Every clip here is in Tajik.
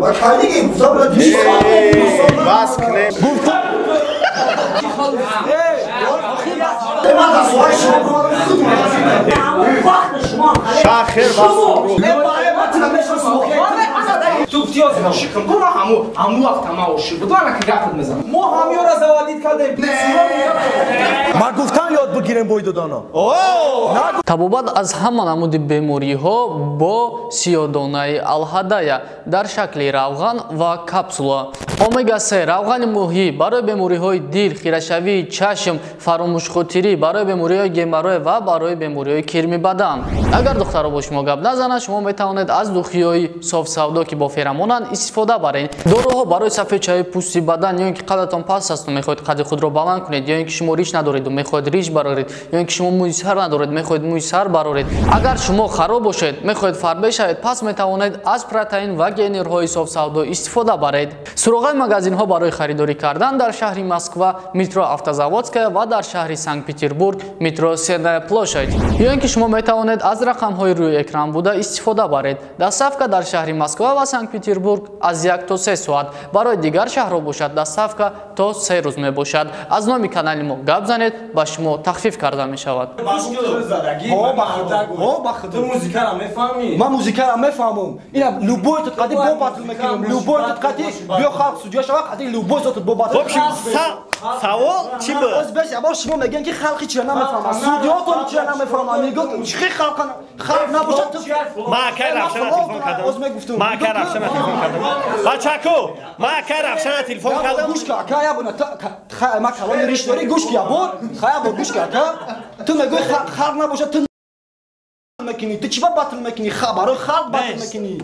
Bak haydi gel Mustafa. Bas kle. Şahir bas. ما گفتم یاد بگیریم بویدودانا табобат аз ҳама намуди бемориҳо бо сиёдонаи алҳадая дар шакли равған ва капсула. Омега-3 равғани моҳӣ барои бемориҳои дил, хирашавии чашм, фаромӯшхотирӣ, барои бемориҳои геморрой ва барои бемориҳои кирми бадан. Агар духтаро бо шумо гап назанад, шумо метавонед аз духиёи софсавдо ки бо феромонанд истифода баред. Доруҳо барои сафедшавии пӯсти бадан, ё ин ки қадатон паст асту мехоҳед қадди худро баланд кунед, ё ин ки шумо риш надоред мехоҳед риш бароред, ё ин ки шумо мӯи сар надоред мехоҳед мӯи сар бароред. Агар шумо хароб бошед, мехоҳед фарбе шавед, пас метавонед аз протеин ва генерҳои софсавдо истифода баред. Суроғи магазинҳо барои харидорӣ кардан дар шаҳри Москва метро Автозаводская ва дар шаҳри Санкт-Петербург метро Сенная площадь. Ё ин ки шумо метавонед аз рақамҳои рӯи экран буда истифода баред. Доставка дар шаҳри Москва ва Санкт-Петербург аз 1 то 3 соат. Барои дигар шаҳрҳо бошад доставка то 3 рӯз мебошад. Аз номи канали мо гап занед, ба шумо тахфиф карда мешавад. تو موزیکا را میفهمی؟ من موزیکا را میفهمم. اینا لوبوی تو قدی با باتل میکنم. لوبوی تو قدی بیا خالق سوجا شوا قدی لوبوی تو با باتل. خب سوال چی بود؟ از بس اول شما میگن که خلقی چرا نمیفهمن. سوجا تو چرا نمیفهمن. میگن چی خلق نباشه تو. ما کی رفتم تلفن کردم. ما کی رفتم تلفن کردم. بچه‌کو ما کی رفتم تلفن کردم. گوش کن که بنا ما کلام ریش داری گوش کیا بود. خیا بود گوش کن که تو میگی خلق نباشه تو مکنی تو چی با باطل مکنی خبرو خلق باطل مکنی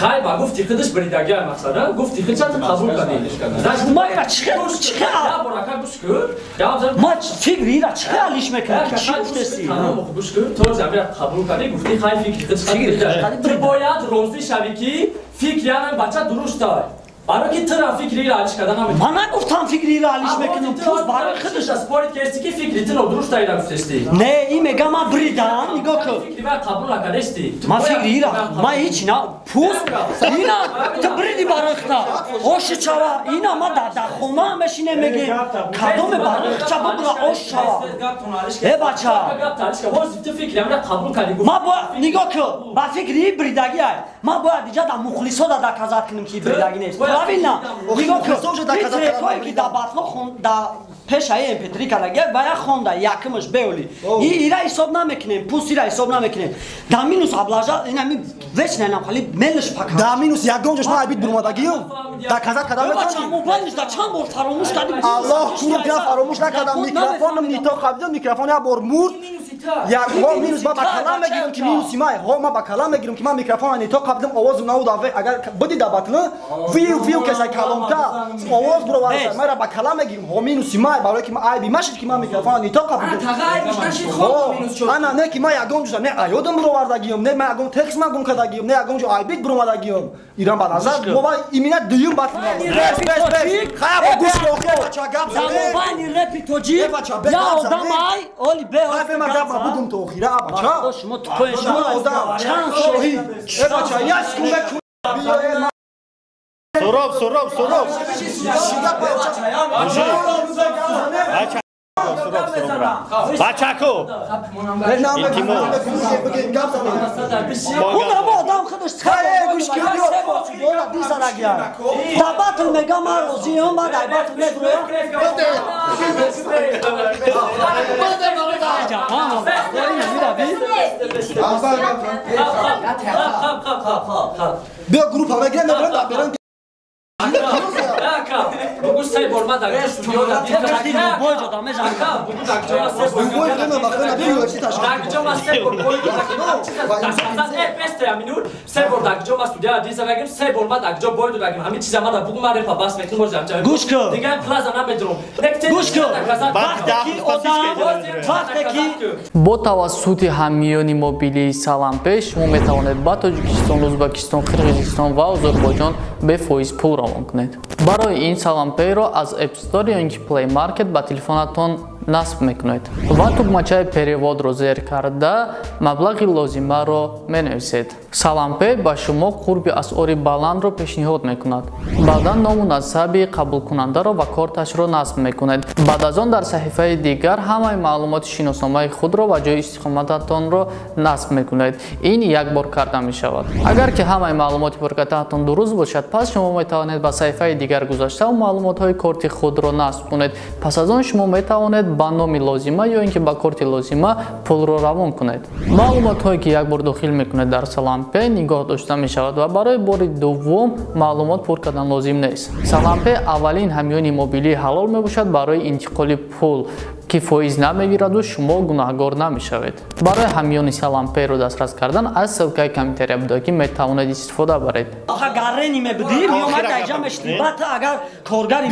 خای با گفتی خودش بریدگی مثلا گفتی خودت قبول کنی ما را چیکار ما فکری را چیکار لیش میکنی چی گفتی گوش کن تو زمین قبول کنی گفتی خای فکر تو باید روزی شوی که فکریان بچه درست داره برای که ترافیک را علیش کردن نمی‌تونی. من نگفتم فکری را علیش میکنم. پوز برای خودش اسپورت کردی که فکری تو درست داری گفتی. نه این میگم من بریدم نگاه کن. فکری را قبول نکردی. من فکری را ما هیچ نه پوز اینا تو بریدی برای خدا. آش چوا اینا ما در خونه میشینه میگه کدوم برای چوا برای آش چوا. ای بچه. تو فکری را قبول کردی. ما با نگاه کن با فکری بریدگی ای. ما باید دیگه در مخلصا در کازات کنیم که بریدگی نیست. правильно нигоҳ кун трекое ки дар батло дар пешаи mp3 кардаги бая хонда якмаш беоли ира ҳисоб намекунем пусира ҳисоб намекунем дар минус аблажа инами вечна инам хали мелш пака дар минус ягон ҷош ман айбит бурмадагиём дар казат кадам метавонам мобайлиш дар чанд бор фаромӯш кардим аллоҳ кунам ки фаромӯш накардам микрофоном нито хабидам микрофон як бор мурд як ҳо минус ма ба калам мегирам ки минуси май ҳо ма ба калам мегирам ки ман микрофона нито хабидам овозум навуд агар буди дар батло виу кесай калонта овоз буроварда мара ба калам мегирам ҳо минуси май барое ки айби машид ки ман микрофона нито хабидам ана не ки ман ягон ҷуза не аёдам буровардагиём не ман ягон текст ман гум кардагиём не ягон ҷо айбит буромадагиём ирам ба назар моба имина дуюм батл хая бо гӯш охе бача гап замобани репи тоҷи я одамай оли бе ма гап будум то охира бача шумо то шумо одам чанд шоҳи е бача я скумбе Суроб. Бачако. Интимо. Куда модам ходиш цхай гуш кидё. Дора дисарагия. Да батл мега ма розиём ба дай батл меброя. Бё группа мегрем мебрем да берем. سه بار من در استودیو در دیدم بوجو دامه جان بگو در جا سه بار Boy frena bakın abi UFC taş. در جا سه بار بگو در بست امینور سه بار در جا استودیو در دیدم سه بار من در جا باید در همین چیزا من بگو من رفا بس میکنم روزم گوش کن دیگه پلاز انا بدرم گوش کن وقتی که бо тавассути ҳаммиёни мобилии салампе шумо метавонед ба тоҷикистон ӯзбекистон қирғизистон ва озарбойҷон бефоиз пул равон кунед барои ин саламперо аз app store ё ин ки play market ба телефонатон насб мекунед ва тугмачаи переводро зер карда маблағи лозимаро менависед салампе ба шумо қурби асъори баландро пешниҳод мекунад баъдан ному насаби қабулкунандаро ва корташро насб мекунед баъд аз он дар саҳифаи дигар ҳамаи маълумоти шиносномаи худро ва ҷои истиқомататонро насб мекунед ин як бор карда мешавад агар ки ҳамаи маълумоти пуркартаатон дуруст бошад пас шумо метавонед ба саҳифаи дигар гузаштаву маълумотҳои корти худро насб кунед пас аз он шумо метавонед ба номи лозима ё ин ки ба корти лозима пулро равон кунед маълумотҳое ки як бор дохил мекунед дар салампе нигоҳ дошта мешавад ва барои бори дуввум маълумот пур кардан лозим нест салампе аввалин ҳамёни мобилии ҳалол мебошад барои интиқоли пул ки фоиз намегираду шумо гунаҳгор намешавед барои ҳамёни саламперо дастрас кардан аз ссилкаи комментария будоки метавонед истифода баред آخه گرنی میبودی میومد اینجا مشتی بعد اگر کارگری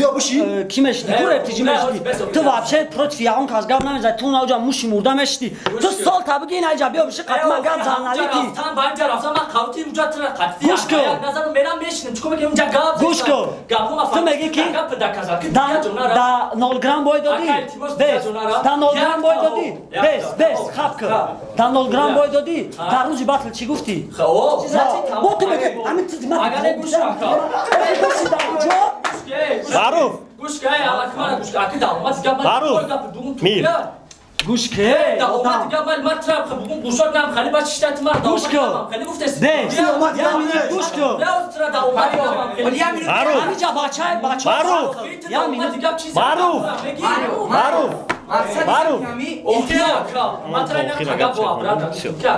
کی مشتی کور ارتجی مشتی تو واپشه پروت فیاون کازگار نمیزد تو اونجا موشی مرده مشتی تو سال تبگی این اینجا بیا بشه قطمه گم زنالیتی رفتم با اینجا رفتم من قوتی اونجا تر قطعی گوش کن نظر میرم میشینم چون که اونجا گاب گوش کن تو میگی کی دا 0 گرم بوی دادی بس دا 0 گرم بوی دادی بس خب کن دا 0 گرم بوی دادی در روزی باطل چی گفتی با تو میگه همین چیزی من معروف گوش که الان گوش که اکی داماد گام معروف میر گوش که داماد گام من ترام خب گوشات نام خالی باش اشتات مار گوش کن خالی گفت است گوش کن لا ترى داماد معروف همینجا بچه معروف معروف معروف معروف من ترى نکردم برادر که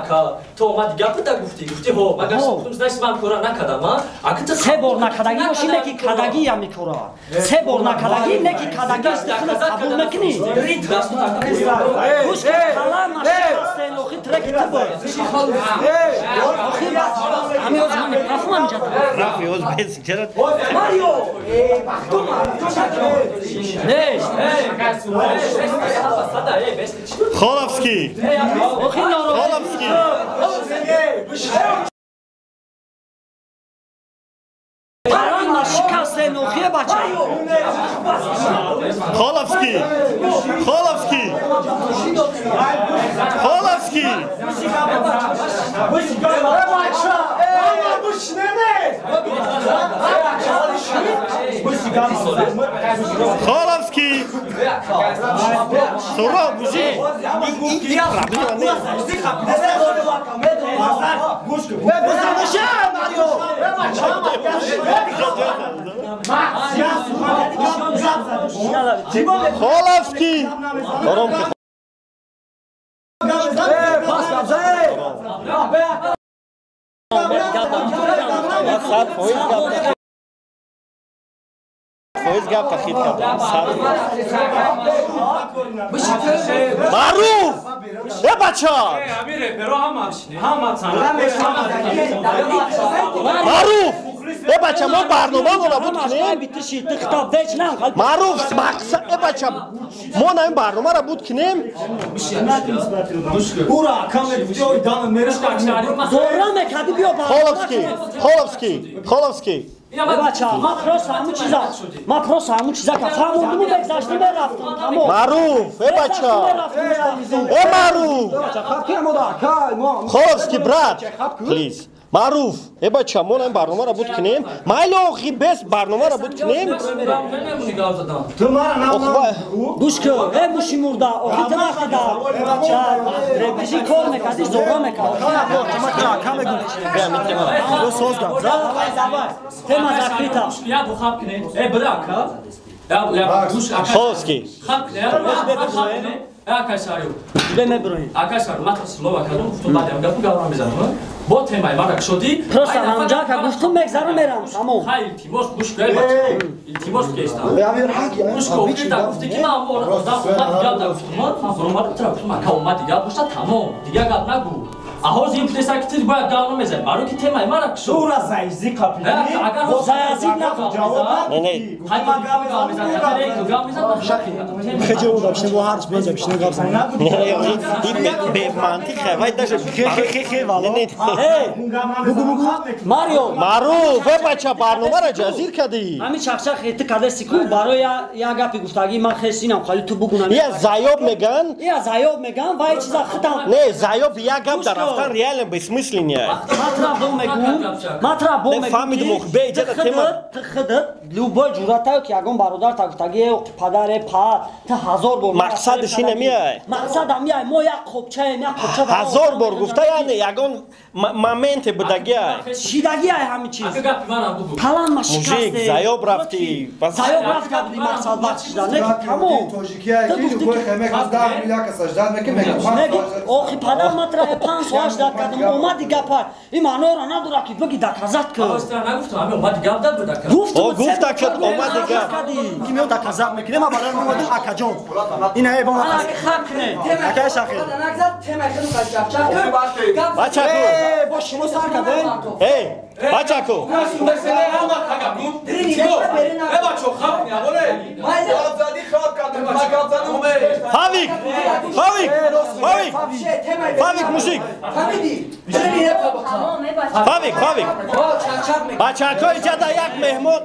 تو اومد گپ تا گفتی هو مگر گفتم زنش من کورا نکردم اگه سه بار نکردگی باشی نکی کدگی هم میکورا سه بار نکردگی نکی کدگی استخدام قبول نکنی گوش که کلام نشسته لوخی ترکی تو باید همین از من میکرافون همینجا رفی از بیسی چرا ماریو خالفسکی خالفسکی پران شکست نوخیه بچه خالفسکی خالفسکی خالفسکی خالفسکی سورا بوشی خالفسکی آرام فوز گپ تخیل کردم معروف ای بچه معروف ای بچه ما برنامه رو نبود کنیم معروف ای بچه ما نمی برنامه رو بود کنیم خالفسکی خالفسکی بچه ما پروس همون چیزا که فهموندیم و بگذاشتیم برفتیم تمام معروف ای بچه ای معروف خالفسکی برات پلیز معروف ای بچه ما این برنامه را بود کنیم مایلوخی بس برنامه را بود کنیم گوش کن ای موشی مرده آخی تنخی در ربیشی کار میکردی زورا میکردی تما زکریتا خالفسکی Arkadaşlar yok. Deme burayı. Arkadaşlar matı slova kadın guftum badem gapı gavram bizanım. Bu temayı marak şodi. Prosta amca ka guftum megzaru meram. Tamam. Hayır iltimos kuş gel bak. İltimos geçti. Ya bir hak ya. Kuş kovdu da guftu ki ma o da olmadı ya da guftum. Ma olmadı trafik ma ka olmadı ya bu da tamam. Diğer gapna bu. Ahoz impute sakittir bayağı gavram mezel. Baro ki temayı marak şodi. Sura zayzi kapili. Agar o zayazı ne cevap. Ne? Hayır gavram mezel. Hayır gavram mezel. Xece oldu şimdi bu harç bence şimdi kapsan. Be mantık है भाई दश Hey. Mario. Maruf ve bacha barnoma cazir kadi Hami çakçak eti kader siku baro ya gapi guftagi ma khesinam khali tu bugunam. ya zayob megan Ya zayob megan vay çiza khitam. ne zayob ya gab da raftan real besmislin ya Matra bo megun. Matra bo Ne megun. famid mukhbe ijada tema. Tıkhıdı. Lubo jurata ki yagon barodar taguftagi padare pa ta hazor bor. Maqsad shine miyay. Maqsad am yay mo ya khopcha ya khopcha. Hazor bor gufta yani yagon moment budagi Shidagi ay hami chiz. Agar gapı bana bu. Palan ma shikaste. mujik zayob rafti bas Zayob rafti kabli maqsad baxshida ne ki tamam. Oxi padam matra 5 saat da kadam omadi gapar. İmano rana duraki bagi da kazat ki. Ağustan guftum abi olmadı gapda bu dakika. O gufta ki omadi gap. Kim yok da kazak mekine ma baran olmadı akajon. Yine ey bana. Ana hak ne? Akay şakir. Bacha ko Boş şunu sarka ben. hey bacha ko Favik Favik Favik Favik mujik Favik Favik bacha ko ijada yak mehmon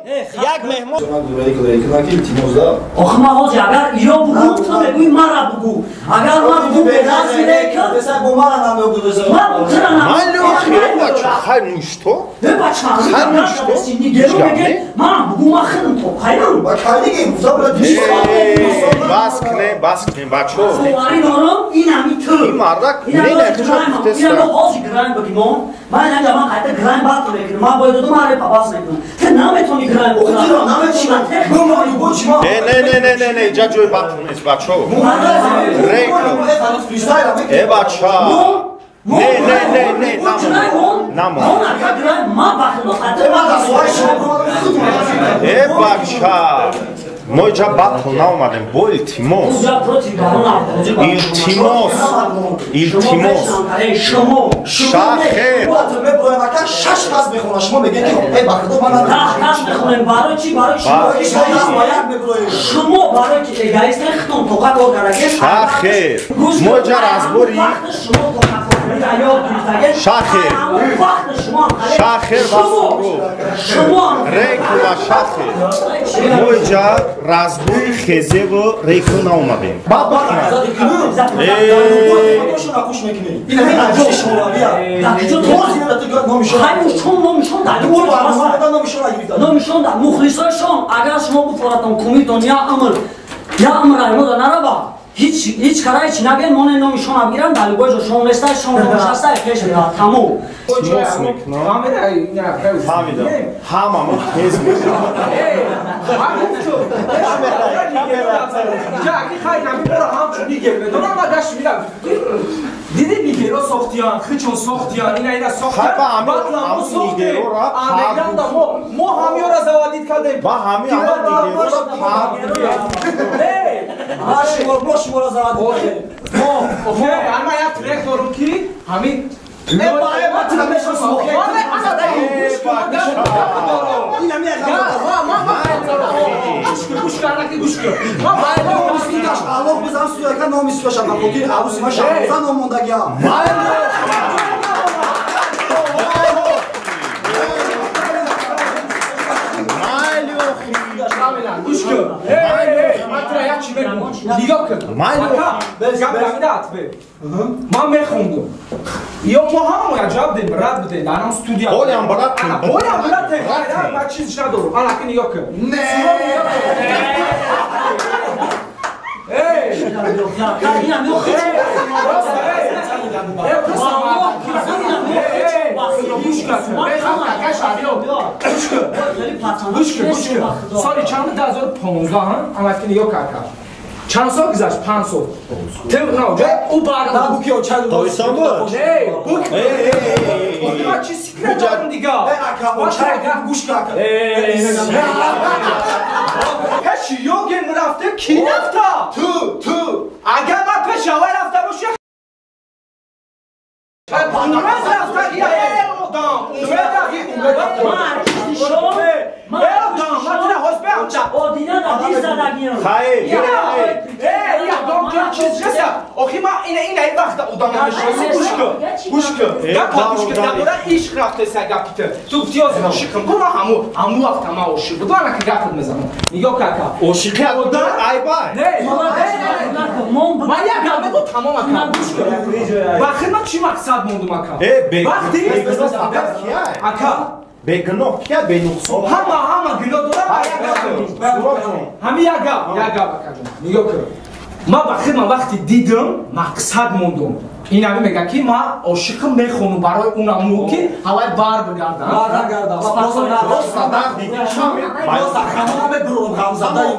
Oxma hoz agar yo bugun to beguy mara bugu. Agar ma bugu bedaz direka. Mesela bu mara namı bu da. Ma butrana. Mallo bacha khay что Ne baçma? Şimdi gel gel. Ma bugu ma xın to. Hayran. Bak hadi ki zabra diş. baskne bacho Sovari norum inami tu. mardak İna hoz gran bagimon. Ma ne zaman hatta gran bat lekin. Ma boydu mare babas lekin. Sen name toni gran. Otur name çima. Bu mari bu çima. ne jajoy batnes bacho e bacha ne namo Ma baxdo e bacha moja batl naomadem boltimos iltimos shaher me broyaka şaş tas bexona şuma bege ki ey baxdo bana. Шумо барои ки эгоистен хитон тоқа кор карагеш. Шахер. Моҷа разбори. Шахер. Шахер басро. Шумо. Рекла шахер. Моҷа разбори хезево рекла наомадем. Baba. Yine bir acı şuna ya. Toz yine de gör nomişon. Hayır şun nomişon da. Bu var mı? Da nomişona girdi. Nomişon da. Muhlisoy şon. Agar şumo bu foratan kumiton ya amr. Ya amr aymo da naraba. Hiç karay çinagen mone nomişon abiran da gojo şon resta şon nomişasta keş ya tamam. Фамида. Ҳамамо тез Диди нигеро сохтиян, хичон сохтиян, ина сохтиян. Батламу сохте. Амеган да мо ҳамиёра завадид кардем. ба ҳами ама нигеро Boş mora zavadi. Мо, окей, ама як трек дорум ки ҳамин Allah bizden sürekli nomis yaşamak. Bugün avusuma şahımızdan omundaki ya. Ман мехондум. Ё мо ҳамамо ҷавоб дем, рад будем. Анам студия. Олям брат. Олям брат. Ма чизиш надорум. Ана ки нигоҳ кун. Не. Эй. Соли чанд 2015 ана ки нигоҳ кард. چند سال گذشت 5 سال تو نه او برنامه نه بو کیو چند Toysan bu. نه بو ما چی سیکرت دارم دیگه اکا چند گوش که اکا هشی یوگن رفته کی رفته تو اگر ما پشاور رفته باشی پانوز رفته یا آخی ما این وقت ادامه نشسته گوش کن درباره عشق رفته سگپیته تو گفتی از عاشقم برو همو وقت ما عاشق بود انا که گپت میزنم نگاه کاکا عاشقی ای بای نه من یک گپه بود تمام اکا گوش کن وقتی ما چی مقصد موندم اکا وقتی اکا بگناه کیا به نقصان همه گناه دارم همه یک گپ نگاه کن ما وقتی دیدم مقصد موندم این همه میگه که ما عاشق میخونم برای اونمو که هوای بار بگردم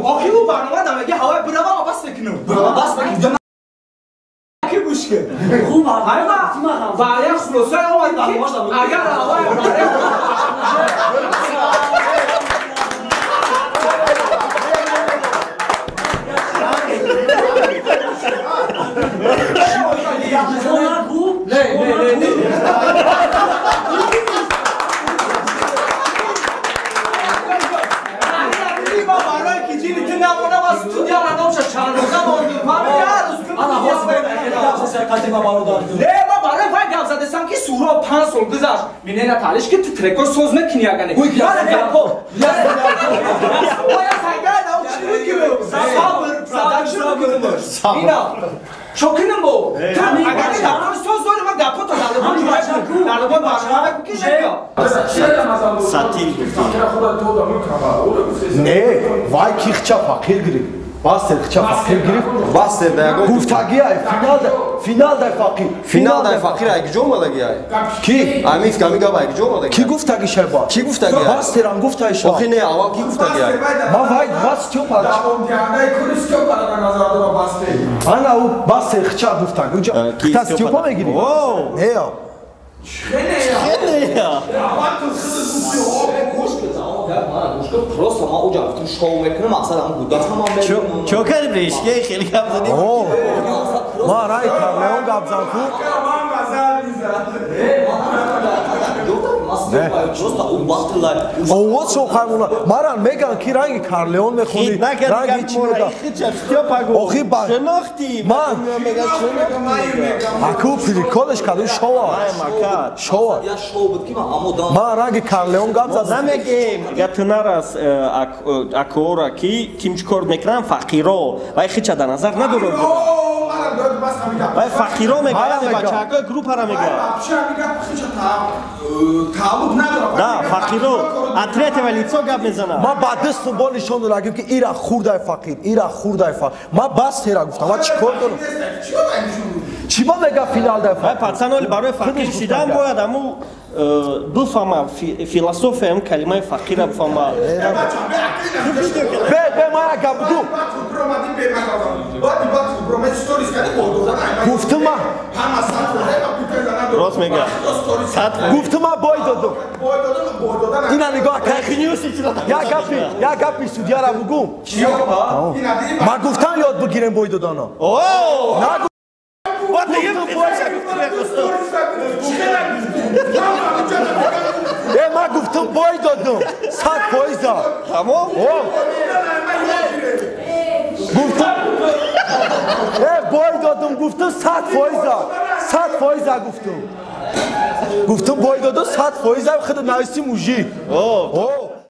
آخی او برنامه دم میگه هوای برام بس بکنم که گوش کن خوب برای خلاصه اومد که اگر هوای که سورا 5 سال گذشت مینه نتالش که تو ترکو سوز میکنی اگه Uy, ya se yapó. sabır. اینا چوکنم بو اگر دارم سوز دارم من گپو تو دارم برنامه کی شیا ساتیل نه وای کی خچا فقیر گرفت باستر خچا فقیر گرفت باستر داگو گفتگی ای فینال در فقیر فینال در فقیر اگه جو مالگی ای کی امیف کمی گاب اگه جو مالگی کی گفتگی شبا کی گفتگی ای باستر هم گفتای شما آخه نه اول کی گفتگی ای ما وای باس چو پاش انا او باستر خچا گفتگی اونجا تاس چو پا میگیری اوه نه просто ما اونجا رفتیم شو میکنم مقصد همون بود تمام بریم چو کردی برشگه خیلی گپ زدیم ما رای کارلئون گپ زدم اوه سو خامونا ماران میگن کی رنگ کارلئون میخونی خید نکردی رنگ چی میگه خید چفتیا پاگو آخی با شناختی من اکو پریکولش کدو شوا شوا یا شو بود که ما امودان ما رنگ کارلئون گپ زدم نمیگیم گتنار از اکورا کی کیم چیکار میکنن فقیرا و خیلی چه در نظر نداره وای فقیرا میگن بچه‌ها گروپ را میگن نه فقیرا اتریت ولی چو گپ میزنه ما بعد دستم با نشون دادم که ایرا خورده فقیر ایرا خورده فقیر ما بس تیرا گفتم ما چیکار کنم چی با میگه فینال در وای پاتسان ولی برای فقیر شدن باید امو دو فاما فیلسوف هم کلمه فقیر بفهمه به ما گپ بگو گفتم ما راست میگه گفتم ما بای دادم اینا نگاه کن یا گپی سودیا را بگو ما گفتم یاد بگیریم بای دادانا وات میگم ما گفتم بای دادم 100% تمام گفتم بای دادم گفتم 100% گفتم بای دادم 100% خود نایستی موجی